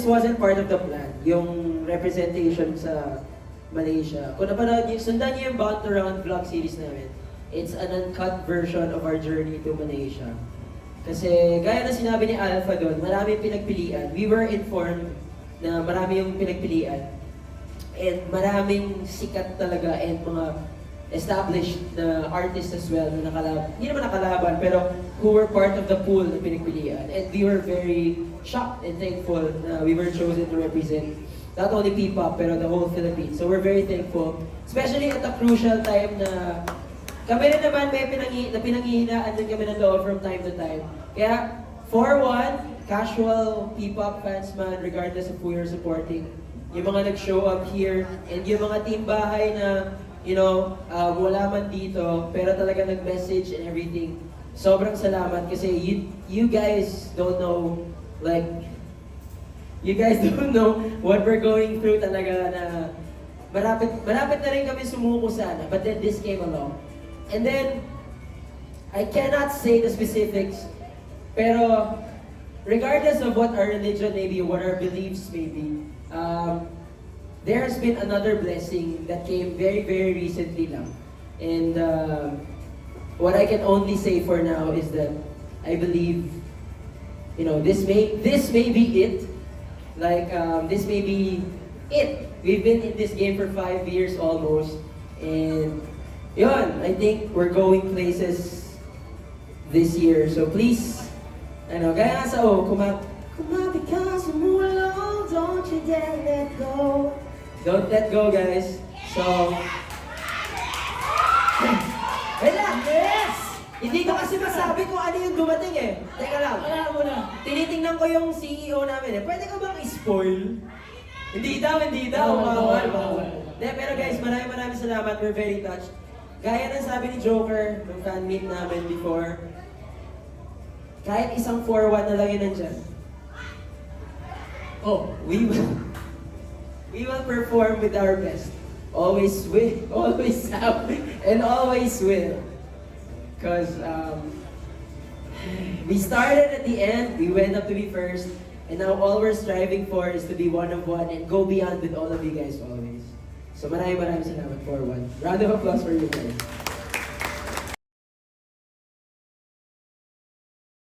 wasn't part of the plan, yung representation sa Malaysia. Kung napanood niyo, sundan niyo yung Bound to Round vlog series namin. It's an uncut version of our journey to Malaysia. Kasi gaya na sinabi ni Alpha doon, maraming pinagpilian. We were informed na marami yung pinagpilian. And maraming sikat talaga and mga established na artists as well na nakalaban. Hindi naman nakalaban, pero who were part of the pool na pinagpilian. And we were very shocked and thankful na we were chosen to represent not only P-pop, pero the whole Philippines. So we're very thankful. Especially at a crucial time na kami rin naman may pinanghihinaan din kami ng loob from time to time. Kaya, for one, casual P-pop fans man, regardless of who you're supporting, yung mga nag-show up here, and yung mga team bahay na, wala man dito, pero talaga nag-message and everything. Sobrang salamat kasi you guys don't know, you guys don't know what we're going through talaga na malapit na rin kami sumuko sana, but then this came along. And then, I cannot say the specifics, pero regardless of what our religion may be, what our beliefs may be, there has been another blessing that came very, very recently lang. And what I can only say for now is that I believe, this may be it. This may be it. We've been in this game for 5 years almost. And yun, I think we're going places this year. So please, gaya nga sa kumabi ka sa mulong, don't you dare let go. Don't let go, guys. So, yes! Hindi ko kasi masabi kung ano yung dumating eh. Teka lang. Wala mo na. Tinitingnan ko yung CEO namin eh. Pwede ka bang i-spoil? Hindi daw. Bawal. Pero guys, maraming salamat. We're very touched. Gaya ng sabi ni Joker, nung fan meet namin before, kahit isang 4-1 na lang yun nandyan. We will perform with our best. Always will, always have, and always will. Because we started at the end, we went up to be first, and now all we're striving for is to be one of one and go beyond with all of you guys always. So maraming salamat for one. Round of applause for you guys.